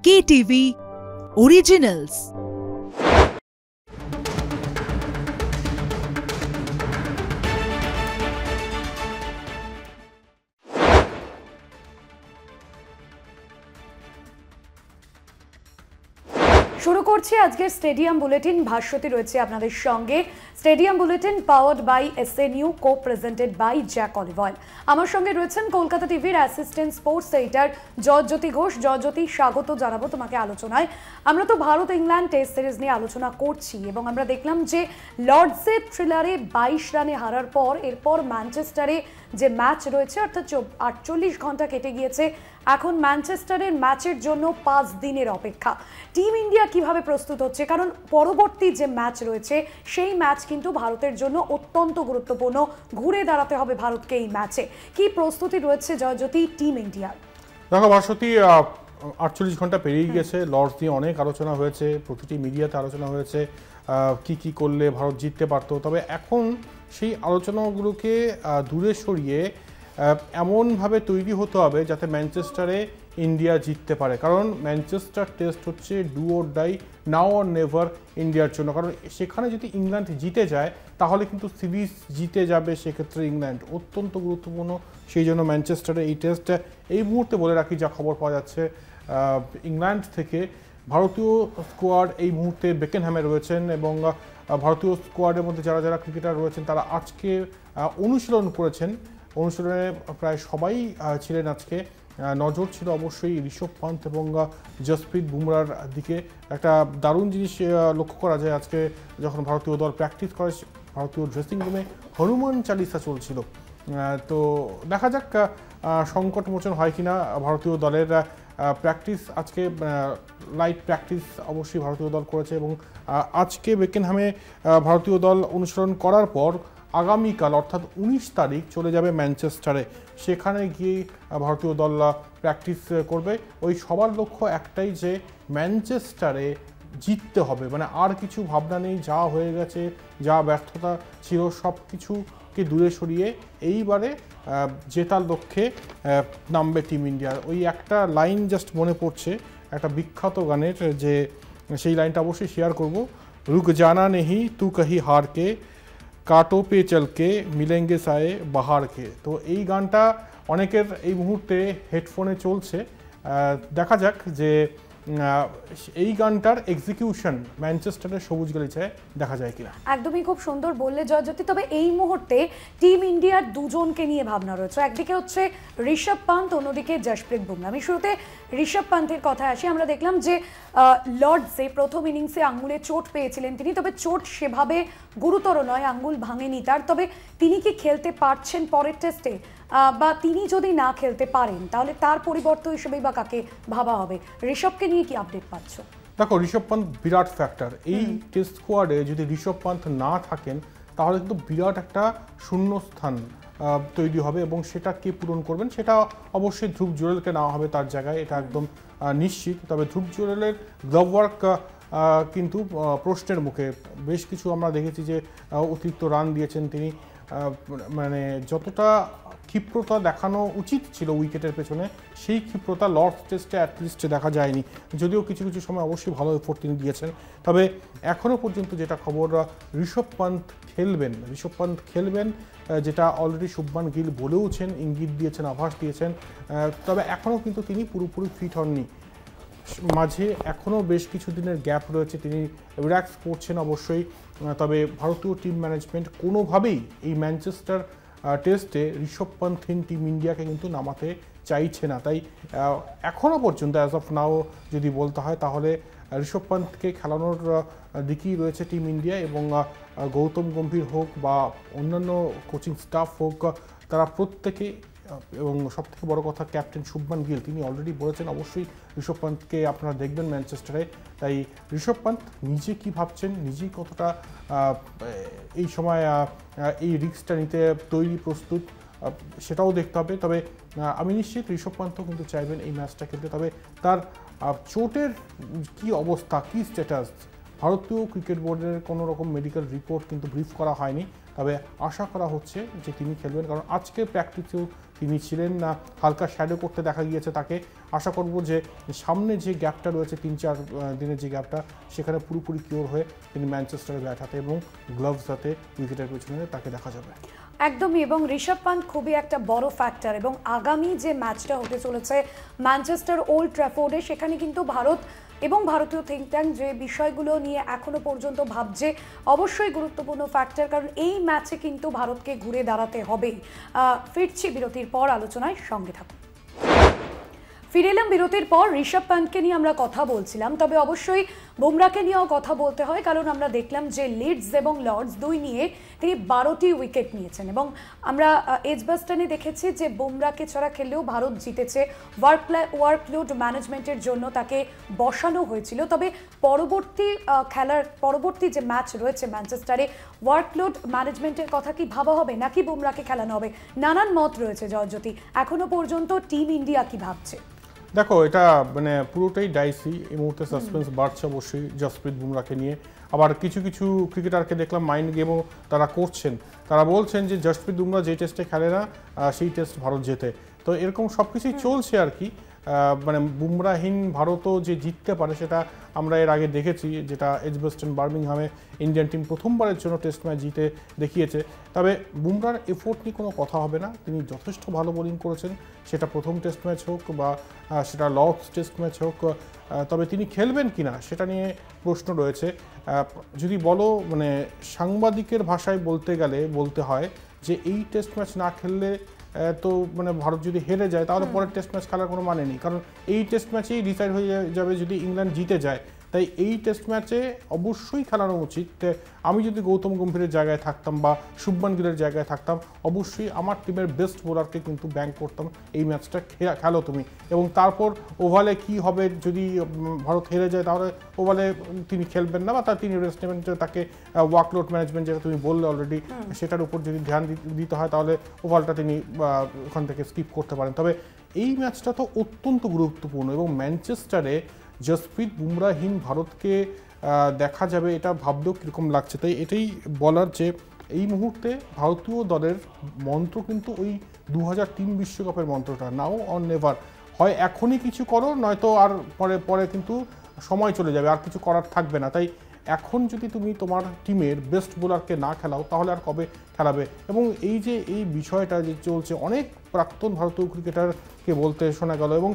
KTV Originals। শুরু করছি আজকের স্টেডিয়াম বুলেটিন। ভাস্বতী রয়েছে আপনাদের সঙ্গে। Stadium bulletin powered by SNU, co presented by Jack olive oil. আমার সঙ্গে রয়েছেন কলকাতা টিভির assistant sports editor Joyjyoti Ghosh. Joyjyoti, স্বাগত জানাবো তোমাকে আলোচনায়। আমরা তো ভারত ইংল্যান্ড টেস্ট সিরিজ নিয়ে আলোচনা করছি এবং আমরা দেখলাম যে লর্ডসের থ্রিলারে 22 রানে হারার পর এরপর ম্যানচেস্টারে যে ম্যাচ রয়েছে, অর্থাৎ 48 ঘন্টা কেটে গিয়েছে। এখন ম্যানচেস্টারের ম্যাচের জন্য 5 দিনের অপেক্ষা। টিম ইন্ডিয়া কিভাবে প্রস্তুত হচ্ছে, কারণ পরবর্তী যে ম্যাচ রয়েছে সেই ম্যাচ কিন্তু ভারতের জন্য অত্যন্ত গুরুত্বপূর্ণ। ঘুরে দাঁড়াতে হবে ভারতকে এই ম্যাচে। কি প্রস্তুতি রয়েছে জয়জ্যোতি টিম ইন্ডিয়ার? দেখো ভাস্বতী, 48 ঘন্টা পেরিয়ে গেছে। লর্ডস নিয়ে অনেক আলোচনা হয়েছে, প্রতিটি মিডিয়াতে আলোচনা হয়েছে কি করলে ভারত জিততে পারতো। তবে এখন সেই আলোচনাগুলোকে দূরে সরিয়ে এমনভাবে তৈরি হতে হবে যাতে ম্যানচেস্টারে ইন্ডিয়া জিততে পারে। কারণ ম্যানচেস্টার টেস্ট হচ্ছে do or die, now or never ইন্ডিয়ার জন্য। কারণ সেখানে যদি ইংল্যান্ড জিতে যায় তাহলে কিন্তু সিরিজ জিতে যাবে, সেক্ষেত্রে ইংল্যান্ড অত্যন্ত গুরুত্বপূর্ণ। সেই জন্য ম্যানচেস্টারে এই টেস্ট এই মুহূর্তে বলে রাখি, যা খবর পাওয়া যাচ্ছে ইংল্যান্ড থেকে, ভারতীয় স্কোয়াড এই মুহূর্তে বেকেনহ্যামে রয়েছেন এবং ভারতীয় স্কোয়াডের মধ্যে যারা যারা ক্রিকেটার রয়েছেন তারা আজকে অনুশীলন করেছেন। অনুশীলনে প্রায় সবাই ছিলেন আজকে। নজর ছিল অবশ্যই ঋষভ পান্থ এবং জসপ্রীত বুমরার দিকে। একটা দারুণ জিনিস লক্ষ্য করা যায়, আজকে যখন ভারতীয় দল প্র্যাকটিস করে ভারতীয় ড্রেসিং রুমে হনুমান চালিসা চলছিল। তো দেখা যাক সংকটমোচন হয় কিনা ভারতীয় দলের প্র্যাকটিস। আজকে লাইট প্র্যাকটিস অবশ্যই ভারতীয় দল করেছে এবং আজকে বেকেনহ্যামে ভারতীয় দল অনুসরণ করার পর আগামীকাল অর্থাৎ 19 তারিখ চলে যাবে ম্যানচেস্টারে। সেখানে গিয়ে ভারতীয় দল প্র্যাকটিস করবে। ওই সবার লক্ষ্য একটাই, যে ম্যানচেস্টারে জিততে হবে। মানে আর কিছু ভাবনা নেই, যা হয়ে গেছে, যা ব্যর্থতা ছিল সব কিছুকে দূরে সরিয়ে এইবারে জেতার লক্ষ্যে নামবে টিম ইন্ডিয়ার। ওই একটা লাইন জাস্ট মনে পড়ছে একটা বিখ্যাত গানের, যে সেই লাইনটা অবশ্যই শেয়ার করব। রুক জানা নেহি তু কহি হারকে, কাটো পে চলকে মিলেঙ্গে সায়ে বাহারকে। তো এই গানটা অনেকের এই মুহূর্তে হেডফোনে চলছে। দেখা যাক যে এই গানটার এক্সিকিউশন ম্যানচেস্টারের সবুজ গালিচায় দেখা যায় কিনা। একদমই খুব সুন্দর বললে জয়জ্যোতি। তবে এই মুহূর্তে টিম ইন্ডিয়ার দুজনকে নিয়ে ভাবনা রয়েছে। একদিকে হচ্ছে ঋষভ পান্থ, অন্যদিকে জসপ্রীত বুমরা। আমি শুরুতে ঋষভ পান্থের কথায় আসি। আমরা দেখলাম যে লর্ডসে প্রথম ইনিংসে আঙ্গুলে চোট পেয়েছিলেন তিনি, তবে চোট সেভাবে গুরুতর নয়, আঙ্গুল ভাঙেনি তার। তবে তিনি কি খেলতে পারছেন পরের টেস্টে, বা তিনি যদি না খেলতে পারেন তাহলে তার পরিবর্তন হিসেবেই বা কাকে ভাবা হবে? ঋষভকে নিয়ে কি আপডেট পাচ্ছ? দেখো, ঋষভ পান্থ বিরাট ফ্যাক্টর। এই টেস্ট স্কোয়াডে যদি ঋষভ পান্থ না থাকেন তাহলে কিন্তু বিরাট একটা শূন্যস্থান তৈরি হবে এবং সেটা কে পূরণ করবেন সেটা অবশ্যই ধ্রুব জুরেলকে নেওয়া হবে তার জায়গায়, এটা একদম নিশ্চিত। তবে ধ্রুব জুরেলের গ্লাভ ওয়ার্ক কিন্তু প্রশ্নের মুখে। বেশ কিছু আমরা দেখেছি যে অতিরিক্ত রান দিয়েছেন তিনি, মানে যতটা ক্ষিপ্রতা দেখানো উচিত ছিল উইকেটের পেছনে সেই ক্ষিপ্রতা লর্ডস টেস্টে অ্যাটলিস্ট দেখা যায়নি। যদিও কিছু কিছু সময় অবশ্যই ভালো এফোর্ট তিনি দিয়েছেন। তবে এখনও পর্যন্ত যেটা খবর, ঋষভ পান্থ খেলবেন, যেটা অলরেডি শুভমান গিল বলেওছেন, ইঙ্গিত দিয়েছেন, আভাস দিয়েছেন। তবে এখনও কিন্তু তিনি পুরোপুরি ফিট হননি। মাঝে এখনও বেশ কিছু দিনের গ্যাপ রয়েছে, তিনি রিল্যাক্স করছেন অবশ্যই। তবে ভারতীয় টিম ম্যানেজমেন্ট কোনোভাবেই এই ম্যানচেস্টার টেস্টে ঋষভ পান্থহীন টিম ইন্ডিয়াকে কিন্তু নামাতে চাইছে না। তাই এখনও পর্যন্ত অ্যাজ অফ নাও যদি বলতে হয় তাহলে ঋষভ পান্থকে খেলানোর দিকেই রয়েছে টিম ইন্ডিয়া। এবং গৌতম গম্ভীর হোক বা অন্যান্য কোচিং স্টাফ হোক, তারা প্রত্যেকে, এবং সবথেকে বড় কথা ক্যাপ্টেন শুভমান গিল, তিনি অলরেডি বলেছেন অবশ্যই ঋষভ পান্থকে আপনারা দেখবেন ম্যানচেস্টারে। তাই ঋষভ পান্থ নিজে কি ভাবছেন, নিজেই কতটা এই সময় এই রিস্কটা নিতে প্রস্তুত, সেটাও দেখতে হবে। তবে আমি নিশ্চিত ঋষভ পান্থ কিন্তু চাইবেন এই ম্যাচটা খেলতে। তবে তার চোটের কি অবস্থা, কি স্ট্যাটাস, ভারতীয় ক্রিকেট বোর্ডের কোনো রকম মেডিকেল রিপোর্ট কিন্তু ব্রিফ করা হয়নি। তবে আশা করা হচ্ছে যে তিনি খেলবেন, কারণ আজকে প্র্যাকটিসেও তিনি ছিলেন না, হালকা শ্যাডো করতে দেখা গিয়েছে তাকে। আশা করব যে সামনে যে গ্যাপটা রয়েছে 3-4 দিনের যে গ্যাপটা, সেখানে পুরোপুরি কিওর হয়ে তিনি ম্যানচেস্টারে ব্যাট হাতে এবং গ্লাভস হাতে উইকেটের পেছনে তাকে দেখা যাবে। একদমই, এবং ঋষভ পান্ট খুবই একটা বড় ফ্যাক্টর। এবং আগামী যে ম্যাচটা হতে চলেছে ম্যানচেস্টার ওল্ড ট্র্যাফোর্ডে, সেখানে কিন্তু ভারত এবং ভারতীয় থিঙ্ক ট্যাঙ্ক যে বিষয়গুলো নিয়ে এখনো পর্যন্ত ভাবছে, অবশ্যই গুরুত্বপূর্ণ ফ্যাক্টর, কারণ এই ম্যাচে কিন্তু ভারতকে ঘুরে দাঁড়াতে হবেই। ফিরছি বিরতির পর আলোচনায়, সঙ্গে থাকুন। ফিরে এলাম বিরতির পর। ঋষভ পান্টকে নিয়ে আমরা কথা বলছিলাম, তবে অবশ্যই বুমরাকে নিয়েও কথা বলতে হয়, কারণ আমরা দেখলাম যে লিডস এবং লর্ডস দুই নিয়ে তিনি 12টি উইকেট নিয়েছেন। এবং আমরা এজবাস্টনে দেখেছি যে বুমরাকে ছাড়া খেললেও ভারত জিতেছে। ওয়ার্কলোড ম্যানেজমেন্টের জন্য তাকে বসানো হয়েছিল, তবে পরবর্তী যে ম্যাচ রয়েছে ম্যানচেস্টারে, ওয়ার্কলোড ম্যানেজমেন্টের কথা কি ভাবা হবে নাকি বুমরাকে খেলানো হবে? নানান মত রয়েছে জয়জ্যোতি। এখনো পর্যন্ত টিম ইন্ডিয়া কি ভাবছে? দেখো, এটা মানে পুরোটাই ডাইসি। এই মুহূর্তে সাসপেন্স বাড়ছে অবশ্যই জসপ্রীত বুমরাকে নিয়ে। আবার কিছু কিছু ক্রিকেটারকে দেখলাম মাইন্ড গেমও তারা করছেন। তারা বলছেন যে জসপ্রীত বুমরা যে টেস্টে খেলে না সেই টেস্ট ভারত জেতে। তো এরকম সব কিছুই চলছে আর কি। মানে বুমরাহীন ভারতও যে জিততে পারে সেটা আমরা এর আগে দেখেছি, যেটা এজবাস্টন বার্মিংহামে ইন্ডিয়ান টিম প্রথমবারের জন্য টেস্ট ম্যাচ জিতে দেখিয়েছে। তবে বুমরার এফোর্ট নিয়ে কোনো কথা হবে না, তিনি যথেষ্ট ভালো বোলিং করেছেন, সেটা প্রথম টেস্ট ম্যাচ হোক বা সেটা লর্ডস টেস্ট ম্যাচ হোক। তবে তিনি খেলবেন কিনা সেটা নিয়ে প্রশ্ন রয়েছে। যদি বলো, মানে সাংবাদিকের ভাষায় বলতে গেলে বলতে হয় যে এই টেস্ট ম্যাচ না খেললে তো মানে ভারত যদি হেরে যায় তাহলে পরের টেস্ট ম্যাচ খেলার কোনো মানে নেই, কারণ এই টেস্ট ম্যাচেই ডিসাইড হয়ে যাবে যদি ইংল্যান্ড জিতে যায়। তাই এই টেস্ট ম্যাচে অবশ্যই খেলানো উচিত। আমি যদি গৌতম গম্ভীরের জায়গায় থাকতাম বা শুভমান গিলের জায়গায় থাকতাম, অবশ্যই আমার টিমের বেস্ট বোলারকে কিন্তু ব্যাঙ্ক করতাম, এই ম্যাচটা খেলো তুমি। এবং তারপর ওভালে কি হবে, যদি ভারত হেরে যায় তাহলে ওভালে তিনি খেলবেন না বা তিনি রেস্ট নেবেন, তাকে ওয়ার্কলোড ম্যানেজমেন্ট যেটা তুমি বললে অলরেডি, সেটার উপর যদি ধ্যান দিতে হয় তাহলে ওভালটা তিনি ওখান থেকে স্কিপ করতে পারেন। তবে এই ম্যাচটা তো অত্যন্ত গুরুত্বপূর্ণ এবং ম্যানচেস্টারে জসপ্রীত বুমরাহীন ভারতকে দেখা যাবে, এটা ভাবতেও কীরকম লাগছে। তাই এটাই বলার যে এই মুহূর্তে ভারতীয় দলের মন্ত্র কিন্তু ওই 2003 বিশ্বকাপের মন্ত্রটা, নাও অর নেভার। হয় এখনই কিছু করো, নয়তো আর পরে কিন্তু সময় চলে যাবে, আর কিছু করার থাকবে না। তাই এখন যদি তুমি তোমার টিমের বেস্ট বোলারকে না খেলাও তাহলে আর কবে খেলাবে? এবং এই যে এই বিষয়টা যে চলছে, অনেক প্রাক্তন ভারতীয় ক্রিকেটারকে বলতে শোনা গেল এবং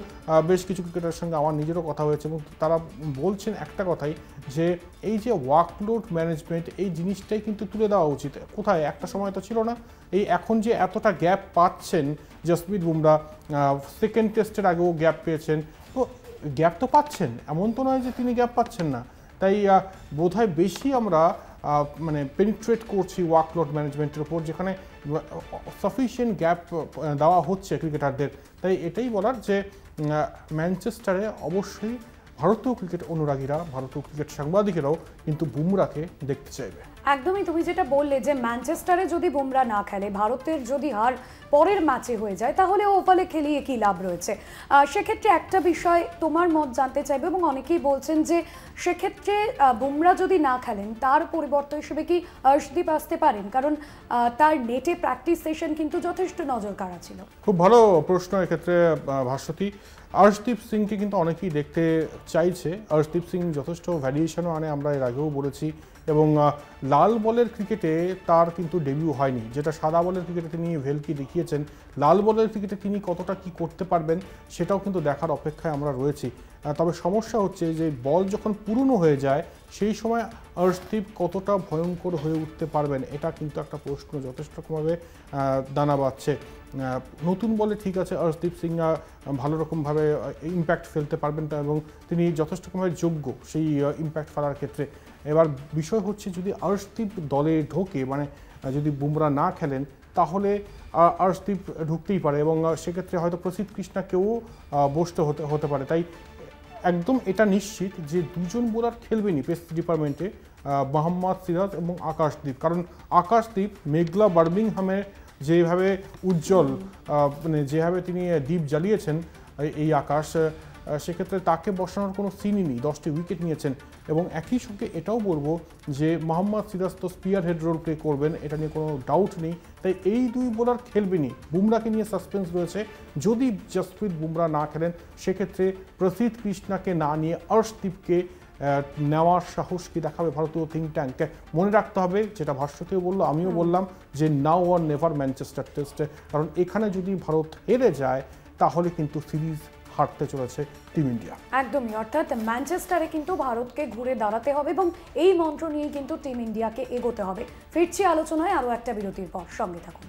বেশ কিছু ক্রিকেটারের সঙ্গে আমার নিজেরও কথা হয়েছে এবং তারা বলছেন একটা কথাই, যে এই যে ওয়ার্কলোড ম্যানেজমেন্ট এই জিনিসটাই কিন্তু তুলে দেওয়া উচিত। কোথায়, একটা সময় তো ছিল না। এই এখন যে এতটা গ্যাপ পাচ্ছেন জসপ্রীত বুমরা, সেকেন্ড টেস্টের আগেও গ্যাপ পেয়েছেন, তো গ্যাপ তো পাচ্ছেন, এমন তো নয় যে তিনি গ্যাপ পাচ্ছেন না। তাই বোধহয় বেশি আমরা মানে পেনিট্রেট করছি ওয়ার্কলোড ম্যানেজমেন্টের উপর, যেখানে সাফিসিয়েন্ট গ্যাপ দেওয়া হচ্ছে ক্রিকেটারদের। তাই এটাই বলার যে ম্যানচেস্টারে অবশ্যই ভারতীয় ক্রিকেট অনুরাগীরা, ভারতীয় ক্রিকেট সাংবাদিকেরাও কিন্তু বুমরাকে দেখতে চাইবে। একদমই, তুমি যেটা বললে যে ম্যানচেস্টারে যদি বুমরা না খেলে, ভারতের যদি হার পরের ম্যাচে হয়ে যায়, তাহলে ওভালে খেলিয়ে কি লাভ রয়েছে? সেক্ষেত্রে একটা বিষয় তোমার মত জানতে চাইবে, এবং অনেকেই বলছেন যে সেক্ষেত্রে বুমরা যদি না খেলেন তার পরিবর্তন হিসেবে কি অর্শদীপ আসতে পারেন, কারণ তার নেটে প্র্যাকটিস সেশন কিন্তু যথেষ্ট নজর কাড়া ছিল। খুব ভালো প্রশ্ন এক্ষেত্রে ভাস্বতী। অর্শদীপ সিংকে কিন্তু অনেকেই দেখতে চাইছে। অর্শদীপ সিং যথেষ্ট ভ্যারিয়েশনও আনে, আমরা এর আগেও বলেছি, এবং লাল বলের ক্রিকেটে তার কিন্তু ডেবিউ হয়নি, যেটা সাদা বলের ক্রিকেটে তিনি ভেলকি দেখিয়েছেন। লাল বলের ক্রিকেটে তিনি কতটা কি করতে পারবেন সেটাও কিন্তু দেখার অপেক্ষায় আমরা রয়েছি। তবে সমস্যা হচ্ছে যে বল যখন পুরনো হয়ে যায় সেই সময় অর্শদীপ কতটা ভয়ঙ্কর হয়ে উঠতে পারবেন, এটা কিন্তু একটা প্রশ্ন যথেষ্ট রকমভাবে দানা বাঁধছে। নতুন বলে ঠিক আছে, অর্শদীপ সিং ভালো রকমভাবে ইম্প্যাক্ট ফেলতে পারবেন এবং তিনি যথেষ্ট রকমভাবে যোগ্য সেই ইম্প্যাক্ট ফেলার ক্ষেত্রে। এবার বিষয় হচ্ছে যদি অর্শদীপ দলে ঢোকে, মানে যদি বুমরা না খেলেন তাহলে অর্শদীপ ঢুকতেই পারে এবং সেক্ষেত্রে হয়তো প্রসিদ্ধ কৃষ্ণাকেও বসতে হতে পারে। তাই একদম এটা নিশ্চিত যে দুজন বোলার খেলবেনই পেস ডিপার্টমেন্টে, মোহাম্মদ সিরাজ এবং আকাশদীপ। কারণ আকাশদীপ মেঘলা বার্মিংহামে যেভাবে উজ্জ্বল, মানে যেভাবে তিনি দ্বীপ জ্বালিয়েছেন এই আকাশ, সেক্ষেত্রে তাকে বসানোর কোনো সিনই নেই, 10টি উইকেট নিয়েছেন। এবং একই সঙ্গে এটাও বলবো যে মোহাম্মদ সিরাজ তো স্পিয়ার হেড রোল প্লে করবেন, এটা নিয়ে কোনো ডাউট নেই। তাই এই দুই বোলার খেলবেনই। বুমরাকে নিয়ে সাসপেন্স রয়েছে, যদি জসপ্রীত বুমরা না খেলেন সেক্ষেত্রে প্রসিদ্ধ কৃষ্ণাকে না নিয়ে অর্শদীপকে নেওয়ার সাহস কি দেখাবে ভারতীয় থিঙ্ক ট্যাঙ্ক। মনে রাখতে হবে, যেটা ভাষ্যতেও বললো আমিও বললাম, যে নাও অর নেভার ম্যানচেস্টার টেস্টে, কারণ এখানে যদি ভারত হেরে যায় তাহলে কিন্তু সিরিজ হারতে চলেছে টিম ইন্ডিয়া। একদমই, অর্থাৎ ম্যানচেস্টারে কিন্তু ভারতকে ঘুরে দাঁড়াতে হবে এবং এই মন্ত্র নিয়ে কিন্তু টিম ইন্ডিয়াকে এগোতে হবে। ফিরছি আলোচনায় আরও একটা বিরতির পর, সঙ্গে থাকুন।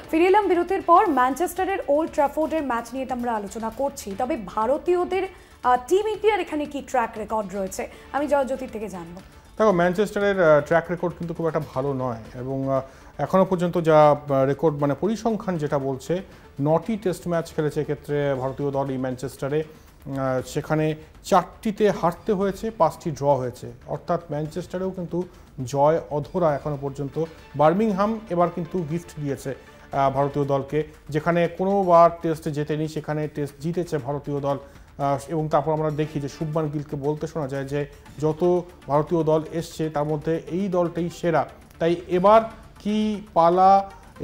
ফিরে এলাম বিরতির পর। ম্যানচেস্টারের ওল্ড ট্র্যাফোর্ডের ম্যাচ নিয়ে আমরা আলোচনা করছি, তবে ভারতীয়দের টিম ইন্ডিয়ার এখানে কি ট্র্যাক রেকর্ড রয়েছে আমি জয়জ্যোতির থেকে জানবো। দেখো, ম্যানচেস্টারের ট্র্যাক রেকর্ড কিন্তু খুব একটা ভালো নয়, এবং এখনও পর্যন্ত যা রেকর্ড মানে পরিসংখ্যান যেটা বলছে, 9টি টেস্ট ম্যাচ খেলেছে এক্ষেত্রে ভারতীয় দল এই ম্যানচেস্টারে, সেখানে 4টিতে হারতে হয়েছে, 5টি ড্র হয়েছে, অর্থাৎ ম্যানচেস্টারেও কিন্তু জয় অধরা এখনও পর্যন্ত। বার্মিংহাম এবার কিন্তু গিফট দিয়েছে ভারতীয় দলকে, যেখানে কোনোবার টেস্ট জেতেনি সেখানে টেস্ট জিতেছে ভারতীয় দল। এবং তারপর আমরা দেখি যে শুভমান গিলকে বলতে শোনা যায় যে যত ভারতীয় দল এসছে তার মধ্যে এই দলটাই সেরা। তাই এবার কি পালা,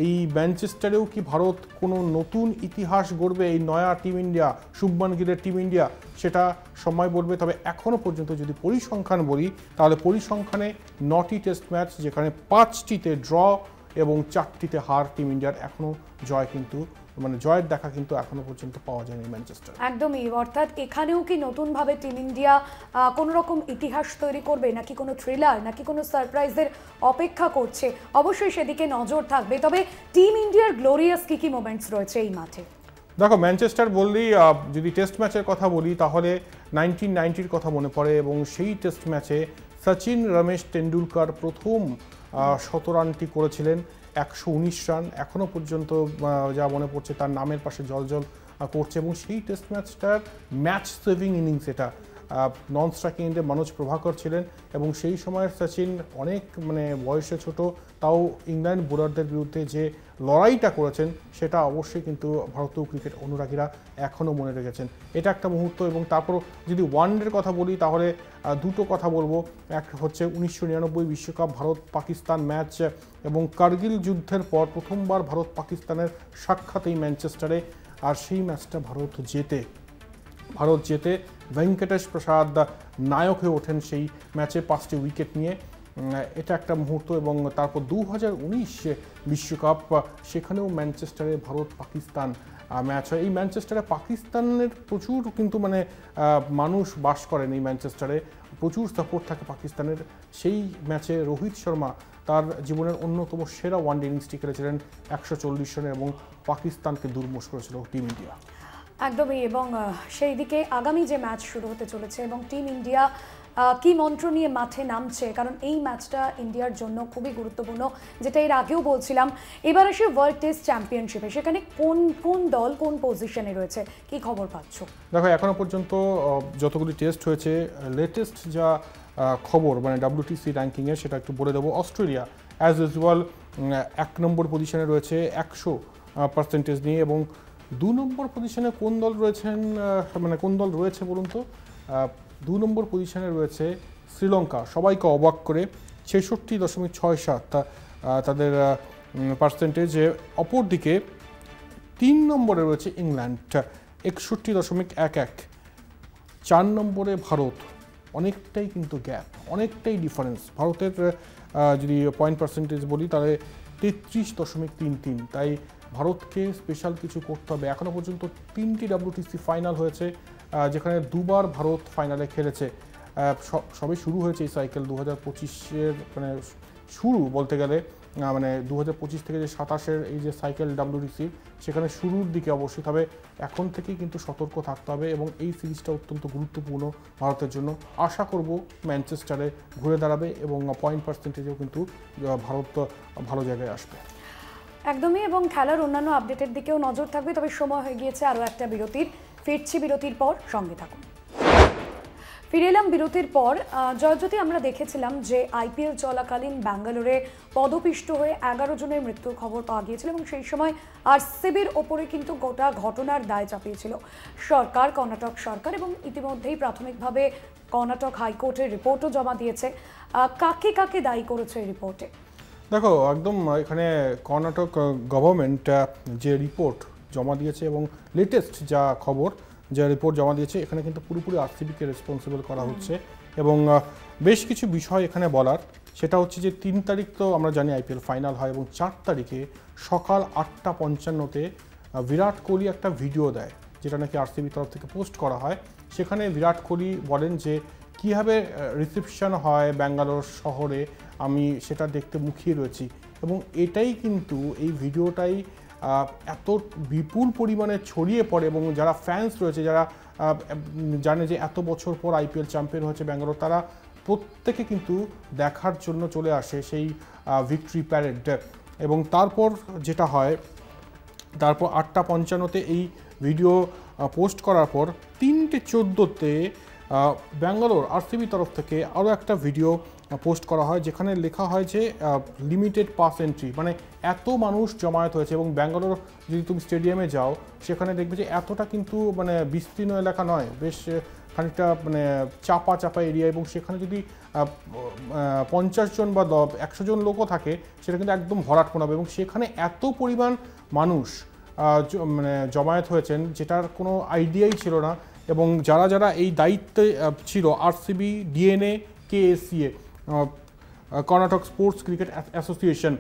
এই ম্যানচেস্টারেও কি ভারত কোনো নতুন ইতিহাস গড়বে এই নয়া টিম ইন্ডিয়া, শুভমান গিলের টিম ইন্ডিয়া, সেটা সময় বলবে। তবে এখনও পর্যন্ত যদি পরিসংখ্যান বলি তাহলে পরিসংখ্যানে 9টি টেস্ট ম্যাচ, যেখানে 5টিতে ড্র এবং 4টিতে হার টিম ইন্ডিয়ার, এখনও জয় কিন্তু মানে জয়ের দেখা কিন্তু এখনো পর্যন্ত পাওয়া যায়নি ম্যানচেস্টার। একদমই, অর্থাৎ এখানেও কি নতুনভাবে টিম ইন্ডিয়া কোনো রকম ইতিহাস তৈরি করবে, নাকি কোনো থ্রিলার, নাকি কোনো সারপ্রাইজের অপেক্ষা করছে? অবশ্যই সেদিকে নজর থাকবে। তবে টিম ইন্ডিয়ার গ্লোরিয়াস কি কি মোমেন্টস রয়েছে এই মাঠে? দেখো, ম্যানচেস্টার বললেই যদি টেস্ট ম্যাচের কথা বলি তাহলে 1990-র কথা মনে পড়ে, এবং সেই টেস্ট ম্যাচে সচিন রমেশ টেন্ডুলকার প্রথম 100 রানটি করেছিলেন, 119 রান। এখনও পর্যন্ত যা মনে পড়ছে তার নামের পাশে জল করছে। এবং সেই টেস্ট ম্যাচটার ম্যাচ সেভিং ইনিংস এটা, নন স্ট্রাইকিং এন্ডে মনোজ প্রভাকর ছিলেন, এবং সেই সময়ের সচিন অনেক মানে বয়সে ছোট, তাও ইংল্যান্ড বোলারদের বিরুদ্ধে যে লড়াইটা করেছেন সেটা অবশ্যই কিন্তু ভারতীয় ক্রিকেট অনুরাগীরা এখনও মনে রেখেছেন। এটা একটা মুহূর্ত। এবং তারপর যদি ওয়ানডের কথা বলি তাহলে দুটো কথা বলবো। এক হচ্ছে 1999 বিশ্বকাপ ভারত পাকিস্তান ম্যাচ, এবং কার্গিল যুদ্ধের পর প্রথমবার ভারত পাকিস্তানের সাক্ষাৎ এই ম্যানচেস্টারে, আর সেই ম্যাচটা ভারত জেতে ভেঙ্কটেশ প্রসাদ নায়ক হয়ে ওঠেন সেই ম্যাচে 5টি উইকেট নিয়ে। এটা একটা মুহূর্ত। এবং তারপর 2019 বিশ্বকাপ, সেখানেও ম্যানচেস্টারে ভারত পাকিস্তান ম্যাচ হয়। এই ম্যানচেস্টারে পাকিস্তানের প্রচুর কিন্তু মানে মানুষ বাস করেন এই ম্যানচেস্টারে, প্রচুর সাপোর্ট থাকে পাকিস্তানের। সেই ম্যাচে রোহিত শর্মা তার জীবনের অন্যতম সেরা ওয়ানডে ইনিংসটি খেলেছিলেন 140 রানে, এবং পাকিস্তানকে দুর্মুষ করেছিল টিম ইন্ডিয়া। একদমই। এবং সেই দিকে আগামী যে ম্যাচ শুরু হতে চলেছে এবং টিম ইন্ডিয়া কি মন্ত্র নিয়ে মাঠে নামছে, কারণ এই ম্যাচটা ইন্ডিয়ার জন্য খুবই গুরুত্বপূর্ণ, যেটা এর আগেও বলছিলাম। এবার আসে ওয়ার্ল্ড টেস্ট চ্যাম্পিয়নশিপে, সেখানে কোন কোন দল কোন পজিশনে রয়েছে, কি খবর পাচ্ছ? দেখো, এখনো পর্যন্ত যতগুলি টেস্ট হয়েছে, লেটেস্ট যা খবর মানে WTC র্যাঙ্কিংয়ে, সেটা একটু বলে দেবো। অস্ট্রেলিয়া অ্যাজ ইউজুয়াল 1 নম্বর পজিশনে রয়েছে 100% নিয়ে, এবং 2 নম্বর পজিশনে কোন দল রয়েছেন, মানে কোন দল রয়েছে বলুন তো? 2 নম্বর পজিশনে রয়েছে শ্রীলঙ্কা, সবাইকে অবাক করে 66.67 তাদের পার্সেন্টেজে। অপরদিকে 3 নম্বরে রয়েছে ইংল্যান্ড, 61.11। 4 নম্বরে ভারত, অনেকটাই কিন্তু গ্যাপ, অনেকটাই ডিফারেন্স। ভারতের যদি পয়েন্ট পার্সেন্টেজ বলি তাহলে 33.33। তাই ভারতকে স্পেশাল কিছু করতে হবে। এখনও পর্যন্ত 3টি WTC ফাইনাল হয়েছে, যেখানে 2বার ভারত ফাইনালে খেলেছে। সবে শুরু হয়েছে এই সাইকেল 2025-এর মানে শুরু বলতে গেলে, মানে 2025 থেকে যে 27-এর এই যে সাইকেল WTC, সেখানে শুরুর দিকে অবশ্যই। তবে এখন থেকেই কিন্তু সতর্ক থাকতে হবে, এবং এই সিরিজটা অত্যন্ত গুরুত্বপূর্ণ ভারতের জন্য। আশা করব ম্যানচেস্টারে ঘুরে দাঁড়াবে, এবং পয়েন্ট পার্সেন্টেজেও কিন্তু ভারত ভালো জায়গায় আসবে। একদমই। এবং খেলার অন্যান্য আপডেটের দিকেও নজর থাকবে। তবে সময় হয়ে গিয়েছে আরও একটা বিরতির। ফিরছি বিরতির পর, সঙ্গে থাকুন। ফিরে এলাম বিরতির পর। জয়জ্যোতি, আমরা দেখেছিলাম যে আইপিএল চলাকালীন ব্যাঙ্গালোরে পদপিষ্ট হয়ে 11 জনের মৃত্যুর খবর পাওয়া গিয়েছিল এবং সেই সময় আরসিবির ওপরে কিন্তু গোটা ঘটনার দায় চাপিয়েছিল সরকার, কর্ণাটক সরকার, এবং ইতিমধ্যেই প্রাথমিকভাবে কর্ণাটক হাইকোর্টের রিপোর্টও জমা দিয়েছে। কাকে কাকে দায়ী করেছে এই রিপোর্টে? দেখো, একদম এখানে কর্ণাটক গভর্নমেন্ট যে রিপোর্ট জমা দিয়েছে এবং লেটেস্ট যা খবর, যে রিপোর্ট জমা দিয়েছে, এখানে কিন্তু পুরোপুরি আরসিবিকে রেসপন্সিবল করা হচ্ছে। এবং বেশ কিছু বিষয় এখানে বলার, সেটা হচ্ছে যে 3 তারিখ তো আমরা জানি আইপিএল ফাইনাল হয় এবং 4 তারিখে সকাল 8:55-তে বিরাট কোহলি একটা ভিডিও দেয়, যেটা নাকি আরসিবি তরফ থেকে পোস্ট করা হয়। সেখানে বিরাট কোহলি বলেন যে কীভাবে রিসেপশন হয় ব্যাঙ্গালোর শহরে, আমি সেটা দেখতে মুখিয়ে রয়েছি। এবং এটাই কিন্তু, এই ভিডিওটাই এত বিপুল পরিমাণে ছড়িয়ে পড়ে এবং যারা ফ্যান্স রয়েছে, যারা জানে যে এত বছর পর আইপিএল চ্যাম্পিয়ন হয়েছে ব্যাঙ্গালোর, তারা প্রত্যেকে কিন্তু দেখার জন্য চলে আসে সেই ভিক্টরি প্যারেড। এবং তারপর যেটা হয়, তারপর 8:55-তে এই ভিডিও পোস্ট করার পর 3:14-তে ব্যাঙ্গালোর আরসিবি তরফ থেকে আরও একটা ভিডিও পোস্ট করা হয়, যেখানে লেখা হয় যে লিমিটেড পাস এন্ট্রি, মানে এত মানুষ জমায়েত হয়েছে। এবং ব্যাঙ্গালোর যদি তুমি স্টেডিয়ামে যাও, সেখানে দেখবে যে এতটা কিন্তু মানে বিস্তীর্ণ এলাকা নয়, বেশ খানিকটা মানে চাপা এরিয়া। এবং সেখানে যদি 50 জন বা 100 জন লোকও থাকে, সেটা কিন্তু একদম ভরাট মনে হবে। এবং সেখানে এত পরিমাণ মানুষ মানে জমায়েত হয়েছেন, যেটার কোনো আইডিয়াই ছিল না। এবং যারা যারা এই দায়িত্বে ছিল, RCB, DNA, KSCA, Karnataka sports cricket association,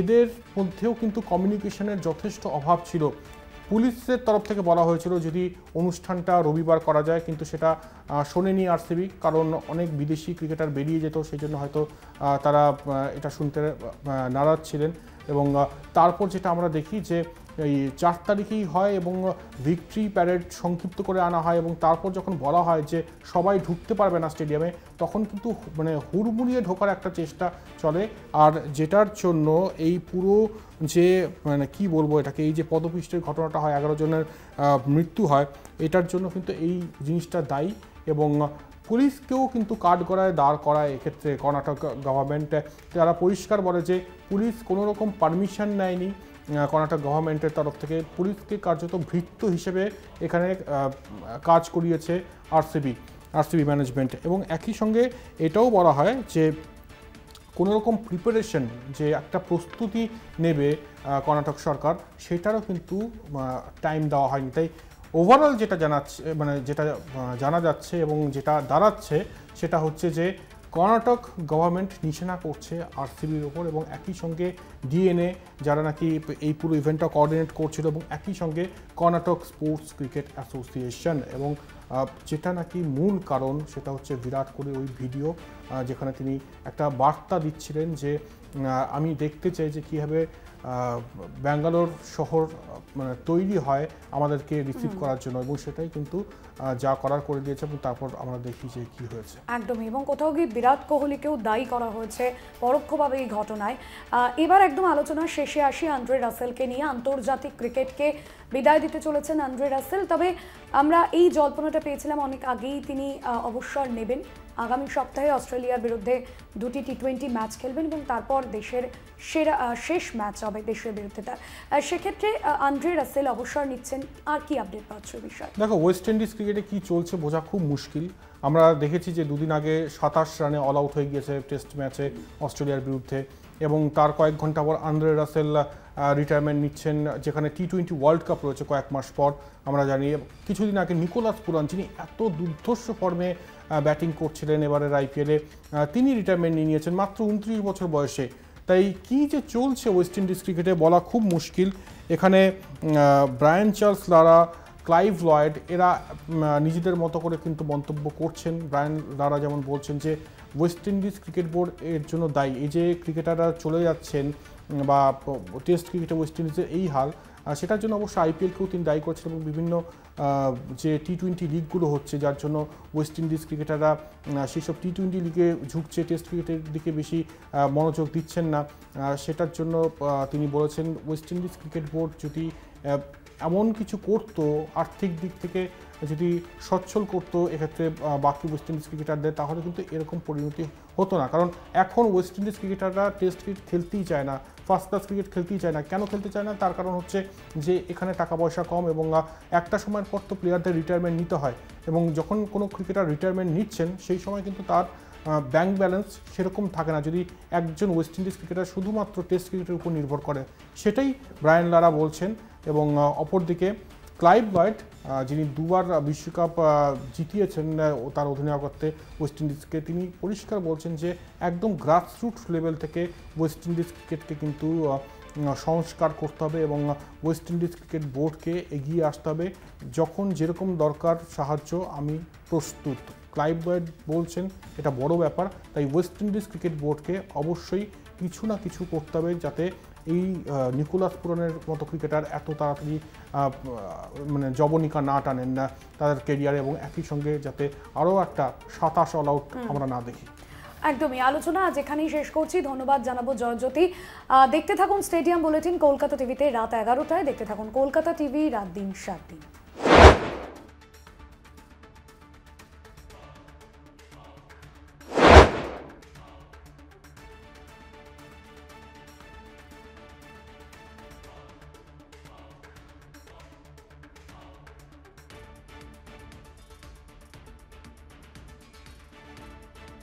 এদের মধ্যেও কিন্তু কমিউনিকেশনের যথেষ্ট অভাব ছিল। পুলিশের তরফ থেকে বলা হয়েছিল যদি অনুষ্ঠানটা রবিবার করা যায়, কিন্তু সেটা শোনেনি আরসিবি, কারণ অনেক বিদেশি ক্রিকেটার বেরিয়ে যেত, সেই জন্য হয়তো তারা এটা শুনতে নারাজ ছিলেন। এবং তারপর যেটা আমরা দেখি যে এই 4 তারিখেই হয় এবং ভিক্টরি প্যারেড সংক্ষিপ্ত করে আনা হয়। এবং তারপর যখন বলা হয় যে সবাই ঢুকতে পারবে না স্টেডিয়ামে, তখন কিন্তু মানে হুড়মুড়িয়ে ঢোকার একটা চেষ্টা চলে। আর যেটার জন্য এই পুরো যে মানে কি বলবো এটাকে, এই যে পদপিষ্টের ঘটনাটা হয়, 11 জনের মৃত্যু হয়, এটার জন্য কিন্তু এই জিনিসটা দায়ী। এবং পুলিশকেও কিন্তু কাঠগড়ায় দাঁড় করায় এক্ষেত্রে কর্ণাটক গভর্নমেন্ট। তারা পরিষ্কার বলে যে পুলিশ কোনো রকম পারমিশন নেয়নি কর্ণাটক গভর্নমেন্টের তরফ থেকে, পুলিশকে কার্যত ভৃত্য হিসেবে এখানে কাজ করিয়েছে আরসিবি ম্যানেজমেন্ট। এবং একই সঙ্গে এটাও বলা হয় যে কোনো রকম প্রিপারেশন, যে একটা প্রস্তুতি নেবে কর্ণাটক সরকার, সেটারও কিন্তু টাইম দেওয়া হয়নি। তাই ওভারঅল যেটা জানা যাচ্ছে এবং যেটা দাঁড়াচ্ছে, সেটা হচ্ছে যে কর্ণাটক গভর্নমেন্ট নিশানা করছে আরসিবির ওপর। এবং একই সঙ্গে ডিএনএ, যারা নাকি এই পুরো ইভেন্টটা কোঅর্ডিনেট করছিল, এবং একই সঙ্গে কর্ণাটক স্পোর্টস ক্রিকেট অ্যাসোসিয়েশন। এবং যেটা নাকি মূল কারণ, সেটা হচ্ছে বিরাট কোহলির ওই ভিডিও, যেখানে তিনি একটা বার্তা দিচ্ছিলেন যে আমি দেখতে চাই যে কীভাবে ব্যাঙ্গালোর শহর মানে তৈরি হয় আমাদেরকে রিসিভ করার জন্য। এবং সেটাই কিন্তু যা করার করে দিয়েছে। এবং তারপর আমরা দেখি যে কী হয়েছে। একদমই। এবং কোথাও গিয়ে বিরাট কোহলিকেও দায়ী করা হয়েছে পরোক্ষভাবে এই ঘটনায়। এবার একদম আলোচনার শেষে আসি আন্দ্রে রাসেলকে নিয়ে। আন্তর্জাতিক ক্রিকেটকে বিদায় দিতে চলেছেন আন্দ্রে রাসেল। তবে আমরা এই জল্পনাটা পেয়েছিলাম অনেক আগেই তিনি অবসর নেবেন। আগামী সপ্তাহে অস্ট্রেলিয়ার বিরুদ্ধে 2টি টি20 ম্যাচ খেলবেন এবং তারপর দেশের শেষ ম্যাচ হবে দেশের বিরুদ্ধে তার। সেক্ষেত্রে আন্দ্রে রাসেল অবসর নিচ্ছেন, আর কি আপডেট পাচ্ছ বিষয়? দেখো, ওয়েস্ট ইন্ডিজ ক্রিকেটে কি চলছে বোঝা খুব মুশকিল। আমরা দেখেছি যে 2 দিন আগে 27 রানে অল আউট হয়ে গিয়েছে টেস্ট ম্যাচে অস্ট্রেলিয়ার বিরুদ্ধে। এবং তার কয়েক ঘন্টা পর আন্দ্রে রাসেল রিটায়ারমেন্ট নিচ্ছেন, যেখানে টি20 ওয়ার্ল্ড কাপ রয়েছে কয়েক মাস পর। আমরা জানি কিছুদিন আগে নিকোলাস পুরান, যিনি এত দুর্ধর্ষ ফর্মে ব্যাটিং করছিলেন এবারের আইপিএলে, তিনি রিটায়ারমেন্ট নিয়ে নিয়েছেন মাত্র 29 বছর বয়সে। তাই কি যে চলছে ওয়েস্ট ইন্ডিজ ক্রিকেটে বলা খুব মুশকিল। এখানে ব্রায়ান চার্লস লারা, ক্লাইভ লয়েড, এরা নিজেদের মতো করে কিন্তু মন্তব্য করছেন। ব্রায়ান লারা যেমন বলছেন যে ওয়েস্ট ইন্ডিজ ক্রিকেট বোর্ড এর জন্য দায়ী। এই যে ক্রিকেটাররা চলে যাচ্ছেন বা টেস্ট ক্রিকেটে ওয়েস্ট ইন্ডিজের এই হাল, সেটার জন্য অবশ্য আইপিএলকেও তিনি দায়ী করছেন। এবং বিভিন্ন যে টি20 লিগগুলো হচ্ছে, যার জন্য ওয়েস্ট ইন্ডিজ ক্রিকেটাররা সেসব টি20 লিগে ঝুঁকছে, টেস্ট ক্রিকেটের দিকে বেশি মনোযোগ দিচ্ছেন না, সেটার জন্য তিনি বলেছেন ওয়েস্ট ইন্ডিজ ক্রিকেট বোর্ড যদি এমন কিছু করতো আর্থিক দিক থেকে যদি সচ্ছল করতো এক্ষেত্রে বাকি ওয়েস্ট ইন্ডিজ ক্রিকেটারদের, তাহলে কিন্তু এরকম পরিণতি হতো না। কারণ এখন ওয়েস্ট ইন্ডিজ ক্রিকেটাররা টেস্ট ক্রিকেট খেলতেই চায় না, ফার্স্ট ক্লাস ক্রিকেট খেলতেই চায় না। কেন খেলতে চায় না? তার কারণ হচ্ছে যে এখানে টাকা পয়সা কম, এবং একটা সময়ের পর তো প্লেয়ারদের রিটায়ারমেন্ট নিতে হয়, এবং যখন কোনো ক্রিকেটার রিটায়ারমেন্ট নিচ্ছেন সেই সময় কিন্তু তার ব্যাংক ব্যালেন্স সেরকম থাকে না যদি একজন ওয়েস্ট ইন্ডিজ ক্রিকেটার শুধুমাত্র টেস্ট ক্রিকেটের উপর নির্ভর করে। সেটাই ব্রায়ান লারা বলছেন। এবং অপরদিকে ক্লাইভ লয়েড, যিনি দুবার বিশ্বকাপ জিতিয়েছেন তার অধিনায়কত্বে ওয়েস্ট ইন্ডিজকে, তিনি পরিষ্কার বলছেন যে একদম গ্রাসরুট লেভেল থেকে ওয়েস্ট ইন্ডিজ ক্রিকেটকে কিন্তু সংস্কার করতে হবে, এবং ওয়েস্ট ইন্ডিজ ক্রিকেট বোর্ডকে এগিয়ে আসতে হবে। যখন যেরকম দরকার সাহায্য আমি প্রস্তুত। ক্লাইভ লয়েড বলছেন এটা বড় ব্যাপার, তাই ওয়েস্ট ইন্ডিজ ক্রিকেট বোর্ডকে অবশ্যই কিছু না কিছু করতে হবে যাতে এই নিকোলাস পুরানের মতো ক্রিকেটার এত তাড়াতাড়ি মানে জবনিকা না টানেন না তাদের কেরিয়ারে, এবং একই সঙ্গে যাতে আরও একটা 27 অল আউট আমরা না দেখি। একদমই। আলোচনা আজ এখানেই শেষ করছি। ধন্যবাদ জানাবো জয়জ্যোতি। দেখতে থাকুন স্টেডিয়াম বুলেটিন কলকাতা টিভিতে রাত 11টায়। দেখতে থাকুন কলকাতা টিভি রাত দিন 7 দিন।